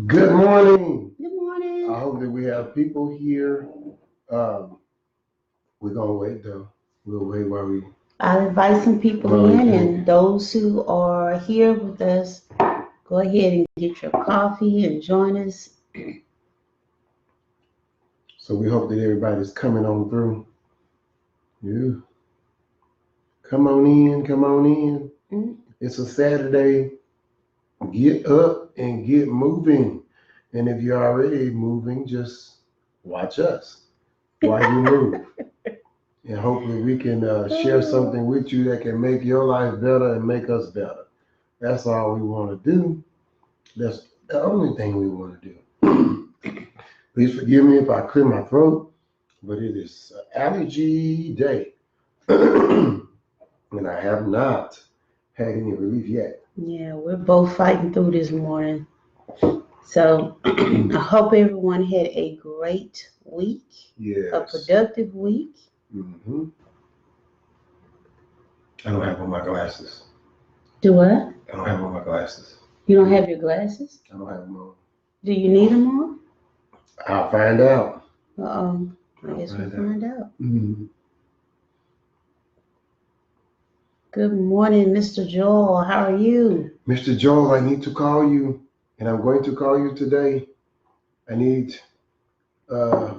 Good morning. Good morning. I hope that we have people here. Um, we're gonna wait though. We'll wait while we I'll invite some people while we in, can. and those who are here with us, go ahead and get your coffee and join us. So we hope that everybody's coming on through. Yeah. Come on in, come on in. Mm. It's a Saturday. Get up and get moving. And if you're already moving, just watch us while you move. And hopefully we can share something with you that can make your life better and make us better. That's all we want to do. That's the only thing we want to do. Please forgive me if I clear my throat, but it is allergy day. And I have not had any relief yet. Yeah, we're both fighting through this morning. So I hope everyone had a great week, a Yes. productive week. Mm-hmm. I don't have on my glasses. Do what? I don't have on my glasses. You don't have your glasses? I don't have them on. Do you need them on? I'll find out. Uh-oh. I guess we'll find out. Mm-hmm. Good morning, Mr. Joel. How are you? Mr. Joel, I need to call you, and I'm going to call you today. I need uh,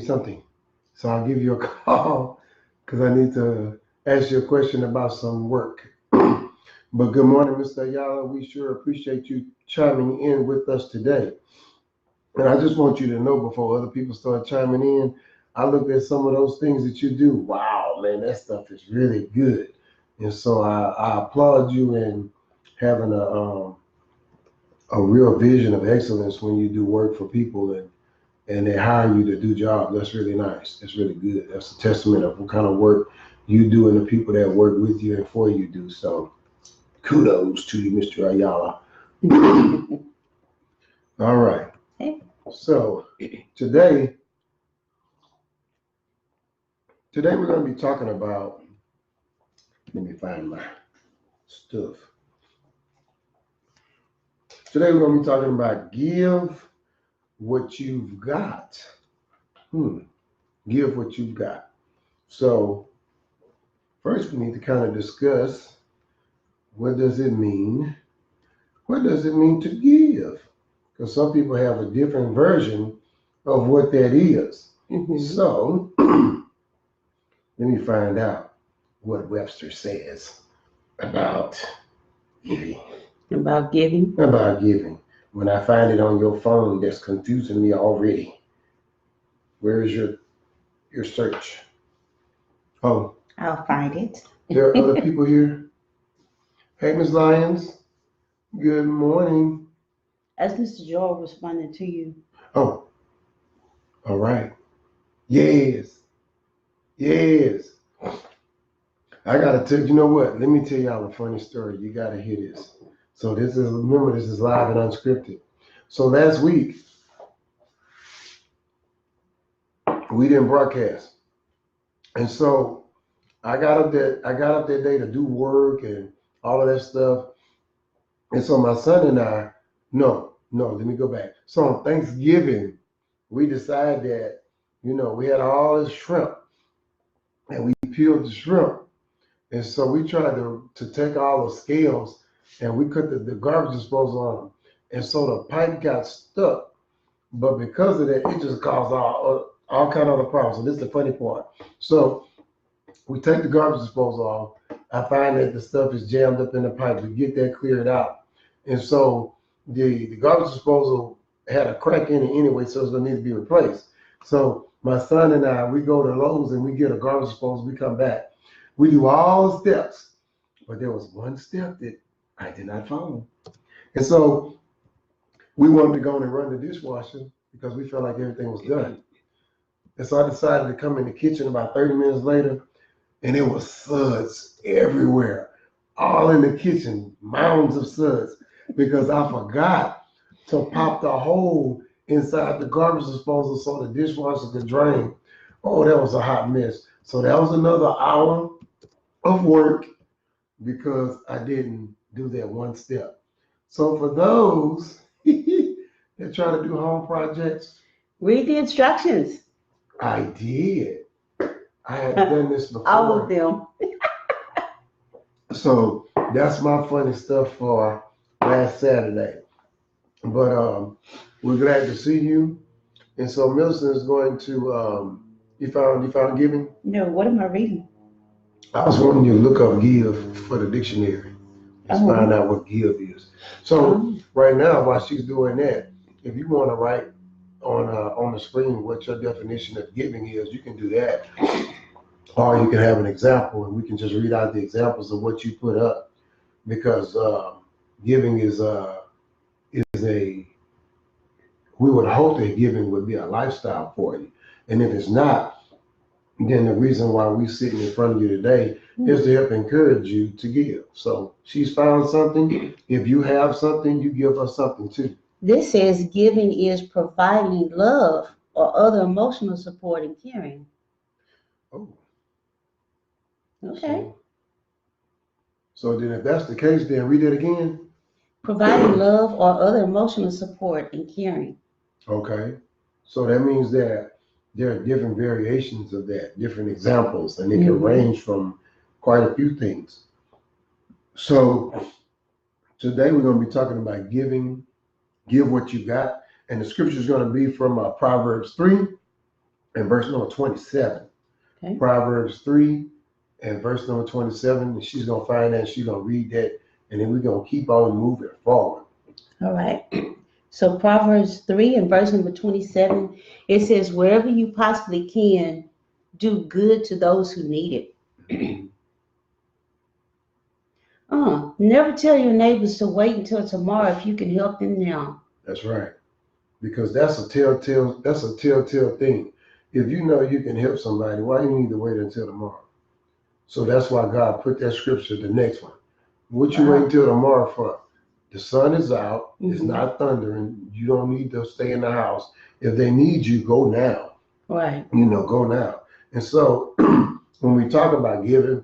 something. So I'll give you a call because I need to ask you a question about some work. But good morning, Mr. Ayala. We sure appreciate you chiming in with us today. And I just want you to know before other people start chiming in, I looked at some of those things that you do. Wow, man, that stuff is really good. And so I applaud you in having a real vision of excellence when you do work for people and they hire you to do jobs. That's really nice. That's really good. That's a testament of what kind of work you do and the people that work with you and for you do. So kudos to you, Mr. Ayala. All right. Hey. So today we're going to be talking about, let me find my stuff. Today we're going to be talking about give what you've got. Give what you've got. So first we need to kind of discuss, what does it mean? What does it mean to give? Because some people have a different version of what that is. So let me find out what Webster says about giving. About giving? About giving. When I find it on your phone, that's confusing me already. Where is your search? Oh, I'll find it. there are other people here. Hey, Ms. Lyons. Good morning. As Mr. Joel responded to you. Oh, all right. Yes. Yes. I gotta tell you know what? Let me tell y'all a funny story. You gotta hear this. So this is live and unscripted. So last week we didn't broadcast. And so I got up that day to do work and all of that stuff. And so my son and I, no, let me go back. So on Thanksgiving, we decided that, we had all this shrimp and we peeled the shrimp. And so we tried to take all the scales and we cut the garbage disposal on them. And so the pipe got stuck. But because of that, it just caused all kind of other problems. So this is the funny part. So we take the garbage disposal off. I find that the stuff is jammed up in the pipe. We get that cleared out. And so the garbage disposal had a crack in it anyway, so it's going to need to be replaced. So my son and I, we go to Lowe's and we get a garbage disposal. We come back. We do all the steps, but there was one step that I did not follow. And so we wanted to go and run the dishwasher because we felt like everything was done. And so I decided to come in the kitchen about 30 minutes later, and it was suds everywhere, all in the kitchen, mounds of suds, because I forgot to pop the hole inside the garbage disposal so the dishwasher could drain. Oh, that was a hot mess. So that was another hour of work because I didn't do that one step. So for those They're trying to do home projects. Read the instructions. I did. I had done this All of before. them. So that's my funny stuff for last Saturday. But we're glad to see you. And so Millicent is going to you found giving? No, what am I reading? I was wanting you to look up give for the dictionary. Let's find out what give is. So right now, while she's doing that, if you want to write on the screen what your definition of giving is, you can do that. Or you can have an example, and we can just read out the examples of what you put up. Because giving is a we would hope that giving would be a lifestyle for you. And if it's not, then the reason why we're sitting in front of you today is to help encourage you to give. So she's found something. If you have something, you give us something too. This says giving is providing love or other emotional support and caring. Oh, Okay. so then if that's the case, then read it again. Providing love or other emotional support and caring. Okay. So that means that there are different variations of that, different examples, and it can range from quite a few things. So today we're going to be talking about giving, give what you got. And the scripture is going to be from Proverbs 3 and verse number 27. Okay. Proverbs 3 and verse number 27. And she's going to find that, and she's going to read that, and then we're going to keep on moving forward. All right. So Proverbs 3 and verse number 27, it says, wherever you possibly can, do good to those who need it. Never tell your neighbors to wait until tomorrow if you can help them now. That's right. Because that's a telltale thing. If you know you can help somebody, why do you need to wait until tomorrow? So that's why God put that scripture, the next one. What you wait until tomorrow for? The sun is out. It's not thundering. You don't need to stay in the house. If they need you, go now. Right. Go now. And so when we talk about giving,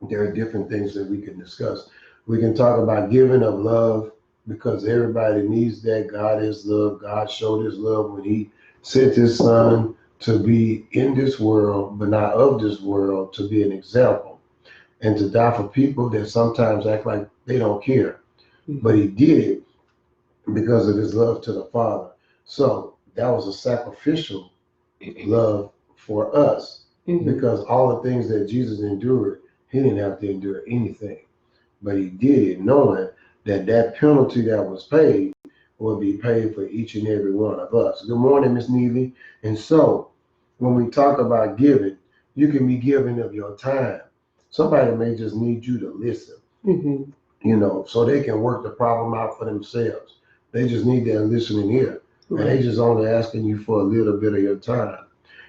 there are different things that we can discuss. We can talk about giving of love, because everybody needs that. God is love. God showed his love when he sent his son to be in this world, but not of this world, to be an example and to die for people that sometimes act like they don't care. But he did it because of his love to the Father. So that was a sacrificial love for us, because all the things that Jesus endured, he didn't have to endure anything. But he did it knowing that that penalty that was paid will be paid for each and every one of us. Good morning, Miss Neely. And so when we talk about giving, you can be giving of your time. Somebody may just need you to listen. So they can work the problem out for themselves. They just need that listening ear. Right. And they just only asking you for a little bit of your time.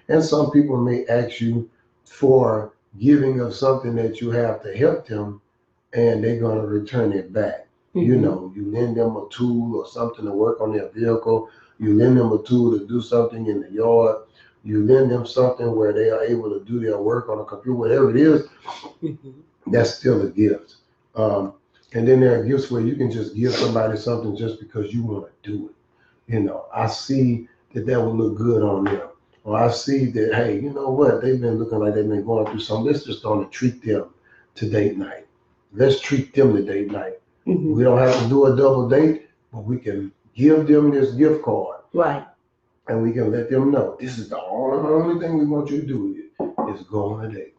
And some people may ask you for giving of something that you have to help them, and they're going to return it back. You lend them a tool or something to work on their vehicle. You lend them a tool to do something in the yard. You lend them something where they are able to do their work on a computer, whatever it is. That's still a gift. And then there are gifts where you can just give somebody something just because you want to do it. I see that will look good on them. Or I see that, hey, you know what? They've been looking like they've been going through something. Let's just want to treat them to date night. Let's treat them to date night. We don't have to do a double date, but we can give them this gift card. Right. And we can let them know this is the only thing we want you to do is go on a date.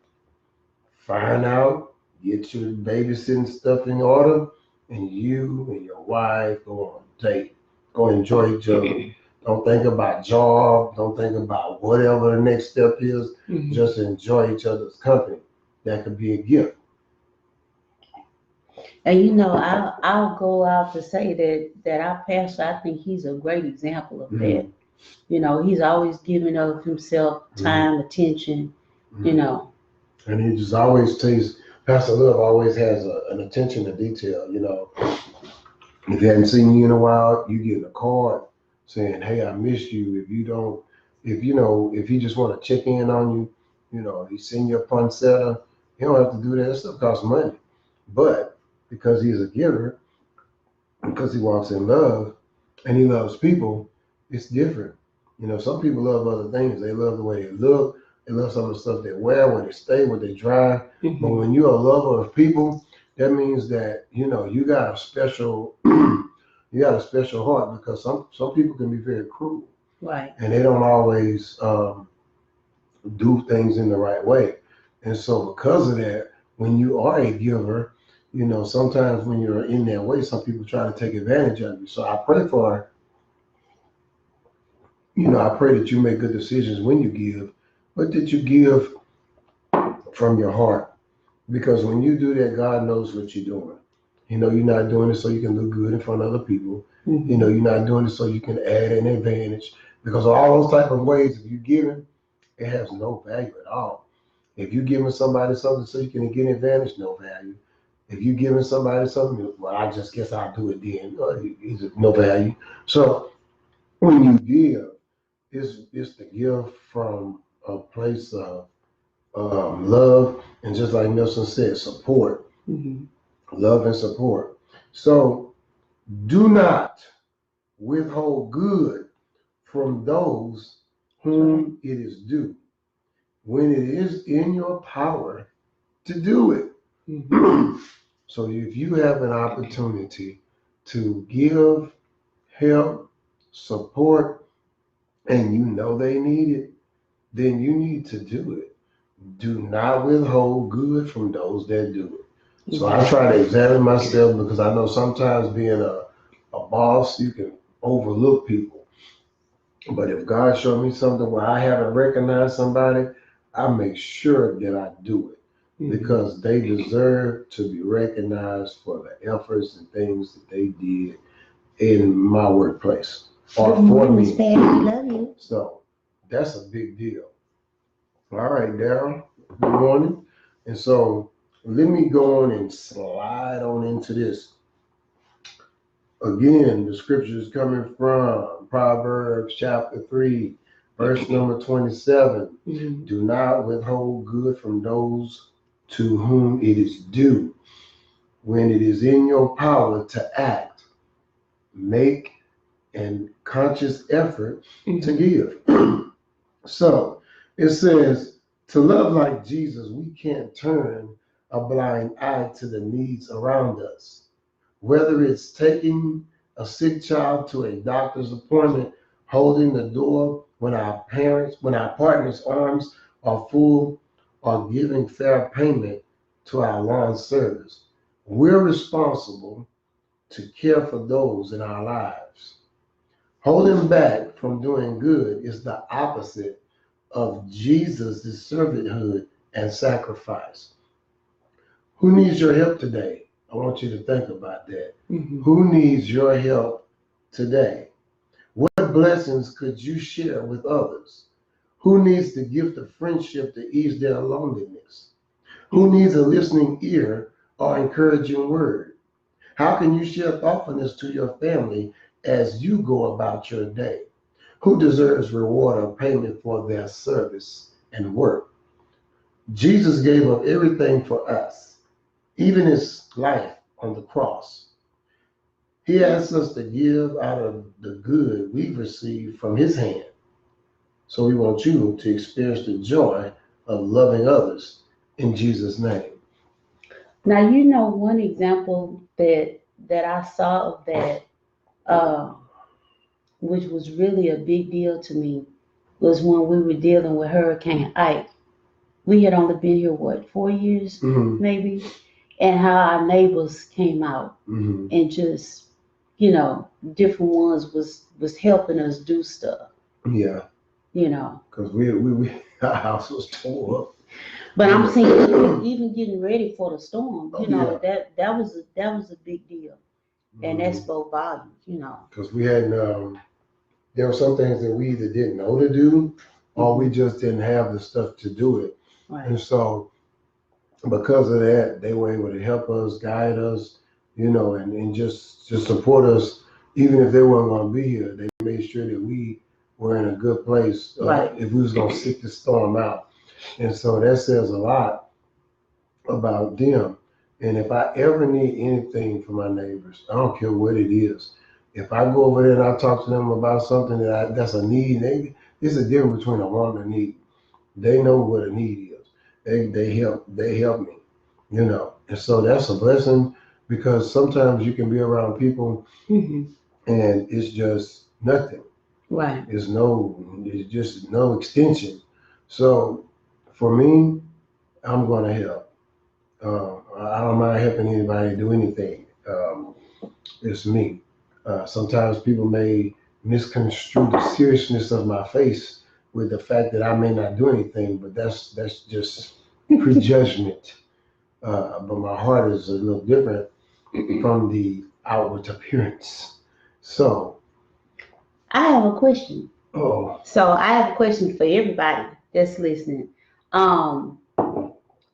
Find out, get your babysitting stuff in order, and you and your wife go on a date. Go enjoy each other. Don't think about job. Don't think about whatever the next step is. Just enjoy each other's company. That could be a gift. And I'll go out to say that our pastor, I think he's a great example of that. He's always giving of himself, time, attention, And he just always takes, Pastor Love always has an attention to detail. If you hadn't seen me in a while, you get a card saying, hey, I miss you. If he just want to check in on you, he send you a poinsettia. He don't have to do that. That stuff costs money. But because he's a giver, because he walks in love, and he loves people, it's different. You know, some people love other things. They love the way they look. They love some of the stuff they wear, where they stay, where they drive. But when you're a lover of people, that means that you got a special you got a special heart, because some people can be very cruel, Right. and they don't always do things in the right way. And so because of that, when you are a giver, sometimes when you're in that way, some people try to take advantage of you. So I pray that you make good decisions when you give, but that you give from your heart. Because when you do that, God knows what you're doing. You're not doing it so you can look good in front of other people. You're not doing it so you can add an advantage. Because all those type of ways, if you're giving, it has no value at all. If you're giving somebody something so you can get an advantage, no value. If you're giving somebody something, well, I just guess I'll do it then. It's no value. So when you give, it's to give from a place of love, and just like Nelson said, support. Love and support. So do not withhold good from those whom it is due, when it is in your power to do it. So if you have an opportunity to give, help, support, and you know they need it, then you need to do it. Do not withhold good from those that do it. So I try to examine myself, because I know sometimes being a boss, you can overlook people. But if God showed me something where I haven't recognized somebody, I make sure that I do it, because they deserve to be recognized for the efforts and things that they did in my workplace or for me. Miss Patty, we love you. So that's a big deal. All right, Daryl, good morning. And so let me go on and slide on into this. Again, the scripture is coming from Proverbs chapter 3, verse number 27. Do not withhold good from those to whom it is due, when it is in your power to act. Make an conscious effort to give. So it says, to love like Jesus, we can't turn a blind eye to the needs around us. Whether it's taking a sick child to a doctor's appointment, holding the door when our partner's arms are full, or giving fair payment to our lawn service, we're responsible to care for those in our lives. Holding back from doing good is the opposite of Jesus' servanthood and sacrifice. Who needs your help today? I want you to think about that. Who needs your help today? What blessings could you share with others? Who needs the gift of friendship to ease their loneliness? Who needs a listening ear or encouraging word? How can you share thoughtfulness to your family as you go about your day? Who deserves reward or payment for their service and work? Jesus gave up everything for us, even his life on the cross. He asks us to give out of the good we've received from his hand. So we want you to experience the joy of loving others in Jesus' name. Now, one example that I saw of that, uh, which was really a big deal to me, was when we were dealing with Hurricane Ike. We had only been here, 4 years, maybe, and how our neighbors came out and just, different ones was helping us do stuff. Yeah. Because our house was tore up. But I'm saying, even getting ready for the storm, that was a big deal, and that spoke volumes, Because we had there were some things that we either didn't know to do, or we just didn't have the stuff to do it. Right. And so because of that, they were able to help us, guide us, and just support us. Even if they weren't going to be here, they made sure that we were in a good place if we was going to sit the storm out. And so that says a lot about them. And if I ever need anything from my neighbors, I don't care what it is. If I go over there and I talk to them about something that's a need, it's a difference between a want and a need. They know what a need is. They help me, And so that's a blessing because sometimes you can be around people Hmm. and it's just nothing. Right. It's just no extension. So for me, I'm gonna help. I don't mind helping anybody do anything. It's me. Sometimes people may misconstrue the seriousness of my face with the fact that I may not do anything, but that's just prejudgment. But my heart is a little different from the outward appearance. So, I have a question. oh, So I have a question for everybody that's listening. Um,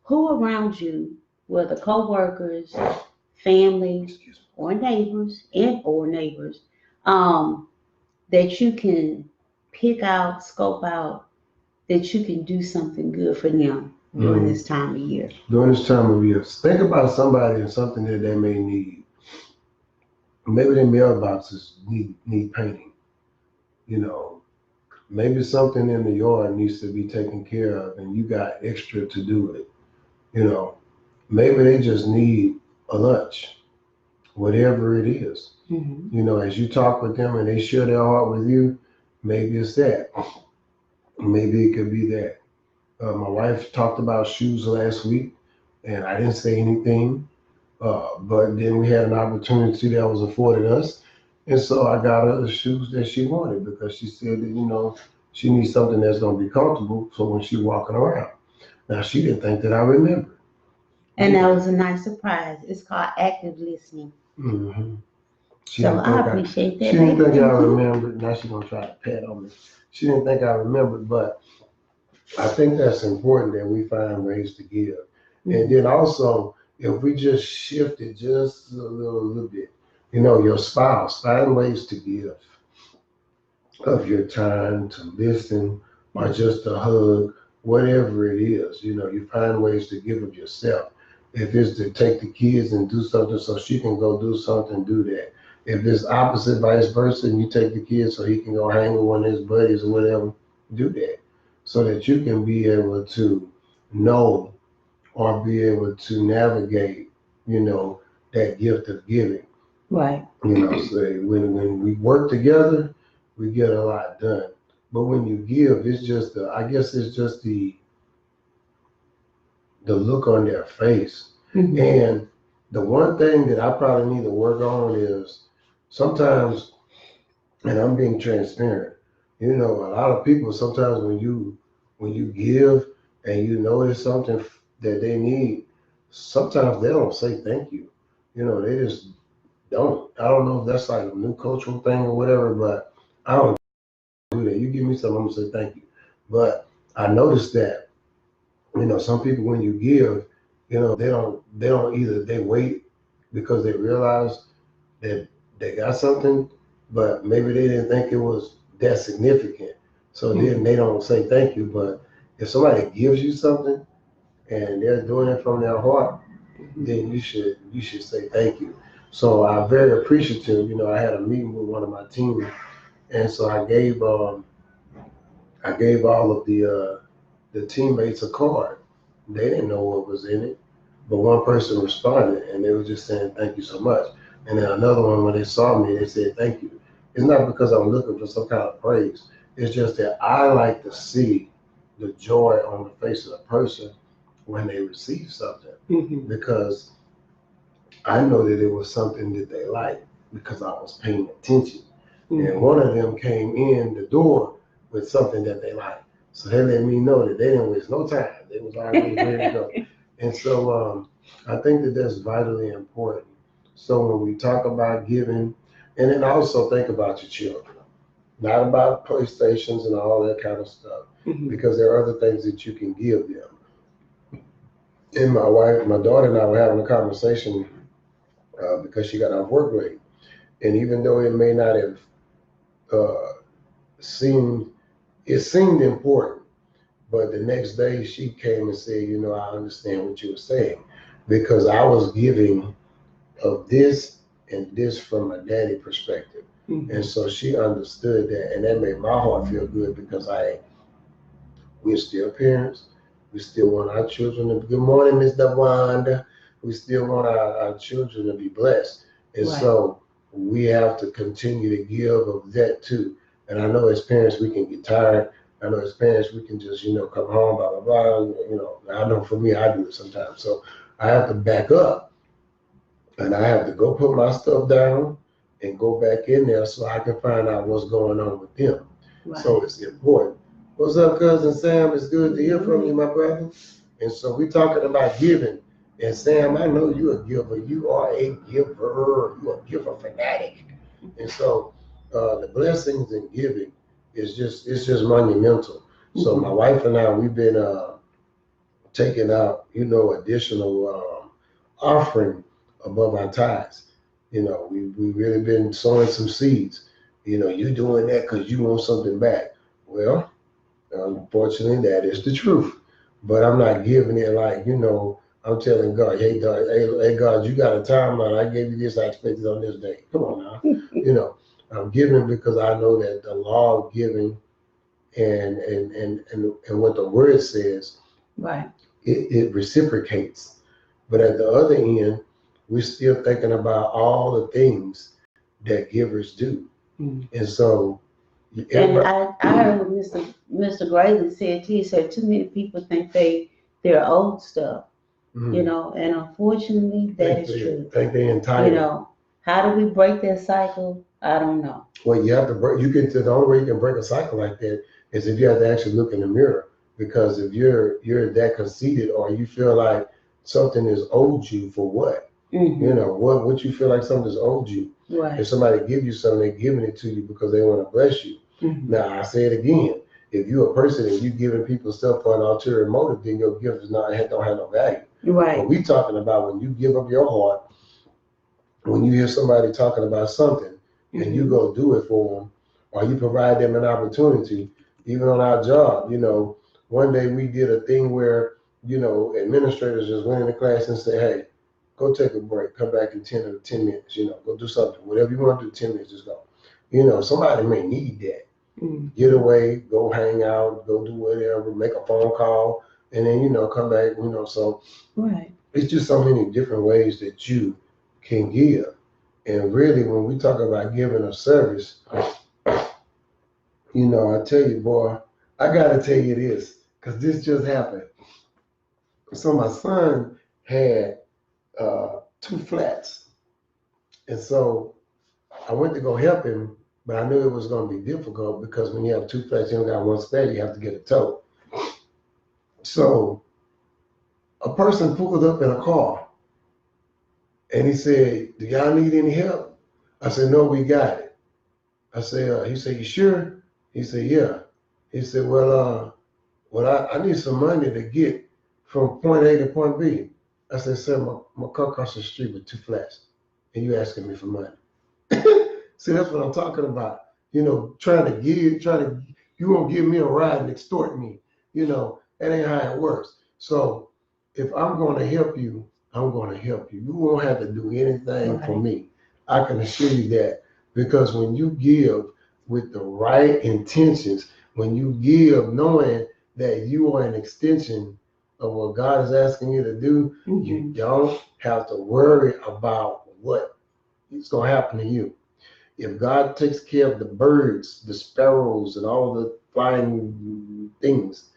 who around you, whether co-workers, family, excuse me. or neighbors, um, that you can pick out, scope out, that you can do something good for them during Mhm. this time of year? During this time of year, think about somebody and something that they may need. Maybe their mailboxes need painting. You know, maybe something in the yard needs to be taken care of, and you got extra to do it. You know, maybe they just need a lunch, whatever it is. Mm-hmm. As you talk with them and they share their heart with you, maybe it's that. Maybe it could be that. My wife talked about shoes last week, and I didn't say anything. But then we had an opportunity that was afforded us, and so I got her the shoes that she wanted because she said that she needs something that's going to be comfortable. So when she's walking around, now she didn't think that I remembered. And Yeah. that was a nice surprise. It's called active listening. hmm She So didn't I think appreciate she that, didn't baby. think I Thank you. remembered. Now she's gonna try to pat on me. She didn't think I remembered, but I think that's important that we find ways to give. And Mhm. then also, if we just shift it just a little bit, your spouse, find ways to give of your time to listen or Mhm. just a hug, whatever it is. You find ways to give of yourself. If it's to take the kids and do something so she can go do something, do that. If it's opposite, vice versa, and you take the kids so he can go hang with one of his buddies or whatever, do that. So that you can be able to know or be able to navigate, you know, that gift of giving. Right. So when we work together, we get a lot done. But when you give, it's just I guess it's just the look on their face. Mhm. And the one thing that I probably need to work on is sometimes, and I'm being transparent. A lot of people sometimes when you give and you notice something that they need, sometimes they don't say thank you. They just don't. I don't know if that's like a new cultural thing or whatever, but I don't do that. You give me something, I'm gonna say thank you. But I noticed that, some people when you give, they don't either they wait because they realize that they got something, but maybe they didn't think it was that significant. So then Mhm. they don't say thank you. But if somebody gives you something and they're doing it from their heart, then you should say thank you. So I'm very appreciative. I had a meeting with one of my team, and so I gave all of the teammates a card. They didn't know what was in it, but one person responded, and they were just saying thank you so much. And then another one, when they saw me, they said thank you. It's not because I'm looking for some kind of praise. It's just that I like to see the joy on the face of the person when they receive something Mhm. because I know that it was something that they liked because I was paying attention. And Mhm. one of them came in the door with something that they liked. So they let me know that they didn't waste no time. They was already ready to go. And so I think that that's vitally important. So when we talk about giving, and then also think about your children, not about PlayStations and all that kind of stuff, Mhm. because there are other things that you can give them. And my daughter and I were having a conversation because she got off work late. And even though it may not have uh, seemed, it seemed important, but the next day she came and said, I understand what you were saying because I was giving of this and this from a daddy perspective. And so she understood that, and that made my heart feel good because we're still parents. We still want our children to. Good morning, Miss Wanda. We still want our children to be blessed, and Right. so we have to continue to give of that too. And I know as parents we can get tired. I know as parents we can just come home, blah blah blah. I know for me I do it sometimes. So I have to back up and I have to go put my stuff down and go back in there so I can find out what's going on with them. Right. So it's important. What's up, cousin Sam? It's good to hear from you, my brother. And so we're talking about giving. And Sam, I know you're a giver. You are a giver. You're a giver fanatic. And so the blessings in giving it's just monumental. So my wife and I, we've been taking out, additional offering above our tithes. We really been sowing some seeds. You doing that because you want something back. Well, unfortunately, that is the truth. But I'm not giving it like, I'm telling God, hey God, you got a timeline. I gave you this, I expected on this day. Come on now. I'm giving because I know that the law of giving and what the word says, Right. it reciprocates. But at the other end, we're still thinking about all the things that givers do. And so And I heard Mr. Grayley said too, he said too many people think they're old stuff, and unfortunately that is true. Think they entitled. How do we break that cycle? I don't know. Well, you have to break. The only way you can break a cycle like that is if you have to actually look in the mirror. Because if you're that conceited, or you feel like something is owed you for what, what you feel like something is owed you. Right. If somebody give you something, they're giving it to you because they want to bless you. Now I say it again: if you're a person and you're giving people stuff for an ulterior motive, then your gift don't have no value. Right. But we talking about when you give up your heart, when you hear somebody talking about something and you go do it for them, or you provide them an opportunity, even on our job. One day we did a thing where administrators just went into class and said, "Hey, go take a break, come back in 10 minutes. Go do something, whatever you want to do. 10 minutes, just go." Somebody may need that. Get away, go hang out, go do whatever, make a phone call, and then come back. So right. It's just so many different ways that you can give. And really, when we talk about giving a service, I tell you, boy, I gotta tell you this, because this just happened. So my son had 2 flats, and so I went to go help him, but I knew it was going to be difficult because when you have 2 flats, you only got 1 spare, you have to get a tow. So a person pulled up in a car, and he said, "Do y'all need any help?" I said, "No, we got it." I said, he said, "You sure?" He said, "Yeah." He said, well, I need some money to get from point A to point B. I said, "Sir, my car across the street with 2 flats, and you asking me for money." See, that's what I'm talking about. Trying to you won't give me a ride and extort me. That ain't how it works. So if I'm going to help you, I'm going to help you. You won't have to do anything for me. I can assure you that, because when you give with the right intentions, when you give knowing that you are an extension of what God is asking you to do, you don't have to worry about what is going to happen to you. If God takes care of the birds, the sparrows, and all the flying things,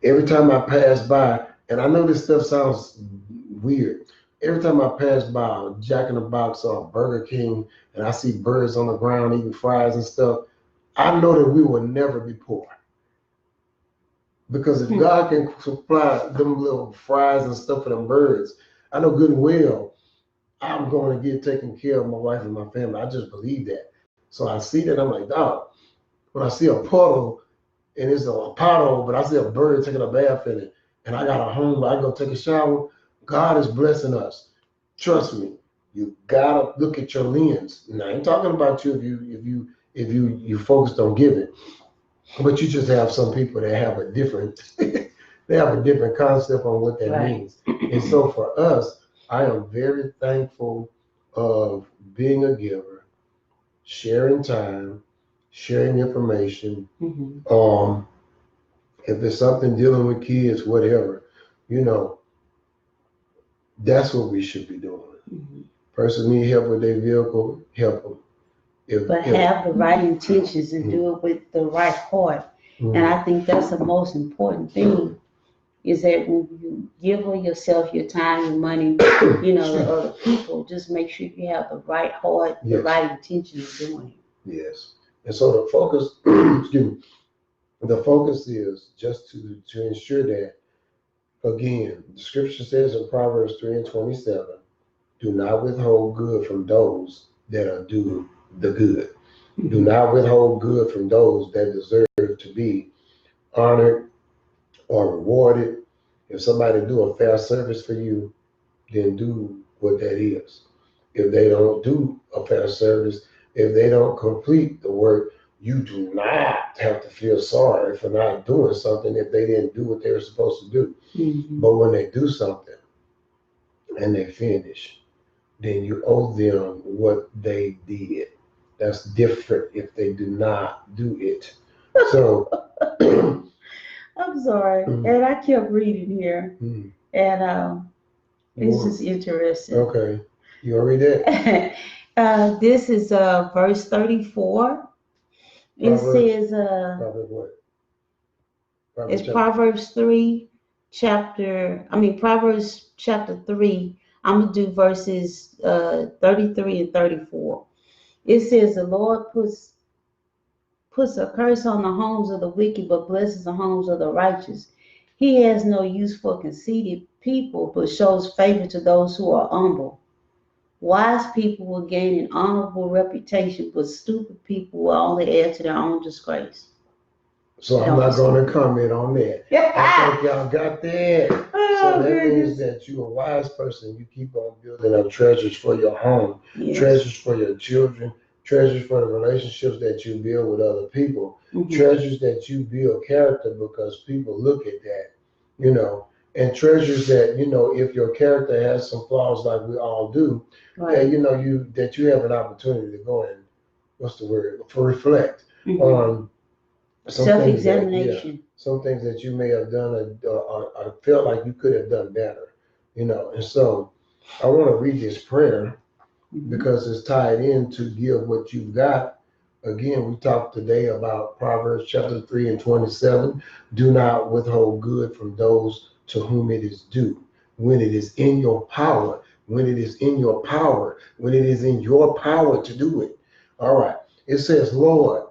every time I pass by, and I know this stuff sounds weird, every time I pass by a Jack in the Box or a Burger King and I see birds on the ground eating fries and stuff, I know that we will never be poor. Because if God can supply them little fries and stuff for them birds, I know good and well I'm going to get taken care of my wife and my family. I just believe that. So I see that, I'm like, dog, when I see a puddle and it's a pothole, but I see a bird taking a bath in it, and I got a home where I go take a shower, God is blessing us. Trust me, you gotta look at your lens. Now, I ain't talking about you if you focused on giving, but you just have some people that have a different they have a different concept on what that means. And so for us, I am very thankful of being a giver. sharing time, sharing information. Mm-hmm. If it's something dealing with kids, whatever, you know, that's what we should be doing. Mm-hmm. Person need help with their vehicle, help them. But have the right intentions and do it with the right heart. And I think that's the most important thing is that when you give of yourself, your time, your money, to other people, just make sure you have the right heart, the right intention of doing it. Yes. And so the focus, excuse me, the focus is just to ensure that, again, the scripture says in Proverbs 3:27, do not withhold good from those that are due the good. Do not withhold good from those that deserve to be honored or rewarded. If somebody do a fair service for you, then do what that is. If they don't do a fair service, if they don't complete the work, you do not have to feel sorry for not doing something if they didn't do what they were supposed to do. Mm-hmm. But when they do something and they finish, then you owe them what they did. That's different if they do not do it. So, I'm sorry. And I kept reading here. And it's just interesting. Okay. You want to read that? This is verse 34. It says, Proverbs what? it's Proverbs 3, Proverbs chapter 3. I'm going to do verses 33 and 34. It says, the Lord puts a curse on the homes of the wicked, but blesses the homes of the righteous. He has no use for conceited people, but shows favor to those who are humble. Wise people will gain an honorable reputation, but stupid people will only add to their own disgrace. So I'm not going to comment on that. I think y'all got that. So that means that you're a wise person. You keep on building up treasures for your home, treasures for your children, treasures for the relationships that you build with other people, treasures that you build character because people look at that, and treasures that, if your character has some flaws like we all do, that, that you have an opportunity to go and, for reflect on self-examination. Some things that you may have done or felt like you could have done better, And so I want to read this prayer because it's tied in to give what you've got. Again, we talked today about Proverbs chapter 3:27. Do not withhold good from those to whom it is due. When it is in your power, when it is in your power, when it is in your power to do it. All right. It says, Lord,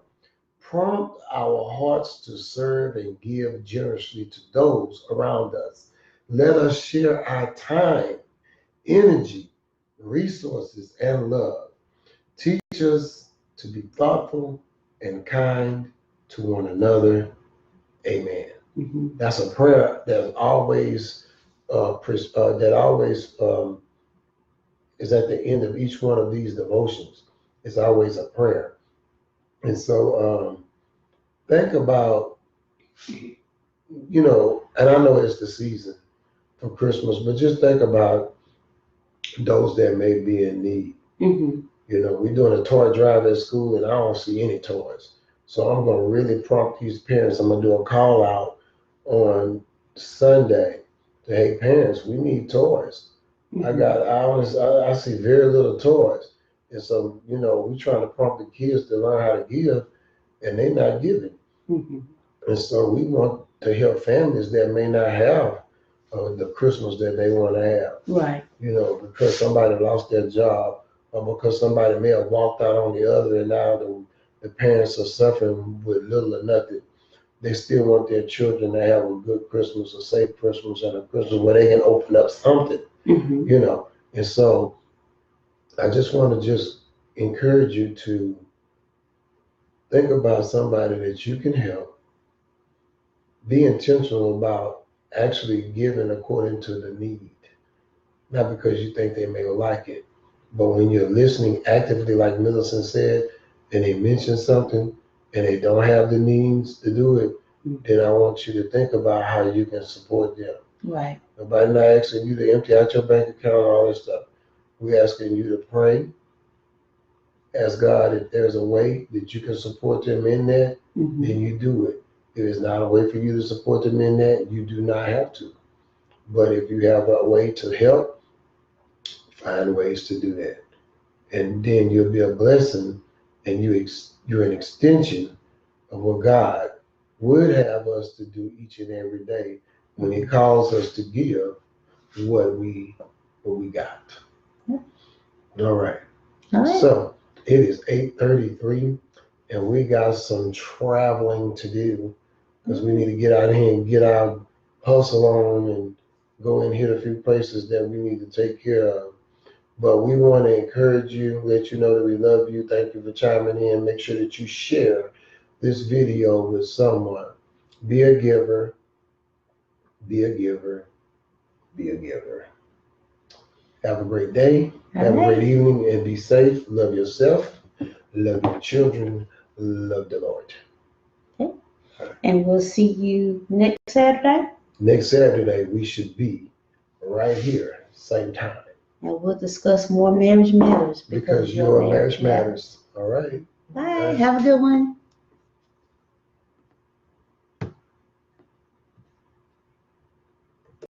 prompt our hearts to serve and give generously to those around us. Let us share our time, energy, resources, and love. Teach us to be thoughtful and kind to one another. Amen. That's a prayer that always is at the end of each one of these devotions. It's always a prayer. And so think about, and I know it's the season for Christmas, but just think about those that may be in need. We're doing a toy drive at school and I don't see any toys. So I'm going to really prompt these parents. I'm going to do a call out on Sunday. Hey, parents, we need toys. I see very little toys. And so, we're trying to prompt the kids to learn how to give and they're not giving. And so we want to help families that may not have the Christmas that they want to have. Right. Because somebody lost their job or because somebody may have walked out on the other and now the parents are suffering with little or nothing. They still want their children to have a good Christmas, a safe Christmas, and a Christmas where they can open up something, And so I just want to encourage you to think about somebody that you can help. Be intentional about actually giving according to the need, not because you think they may like it, but when you're listening actively, like Millicent said, and they mention something and they don't have the means to do it, then I want you to think about how you can support them. Right. Nobody's not asking you to empty out your bank account and all that stuff. We're asking you to pray ask God if there's a way that you can support them in that, Mhm. then you do it. If it's not a way for you to support them in that, you do not have to. But if you have a way to help, find ways to do that. And then you'll be a blessing, and you're an extension of what God would have us to do each and every day when He calls us to give what we got. Yeah. All right. All right. So it is 8:33, and we got some traveling to do because we need to get out here and get our hustle on and go and hit a few places that we need to take care of. But we want to encourage you, let you know that we love you. Thank you for chiming in. Make sure that you share this video with someone. Be a giver, be a giver, be a giver. Have a great day. All Have a right. great evening and be safe. Love yourself. Love your children. Love the Lord. Okay. And we'll see you next Saturday. Next Saturday, we should be right here, same time. And we'll discuss more marriage matters Because your marriage matters. All right. Bye. Have a good one.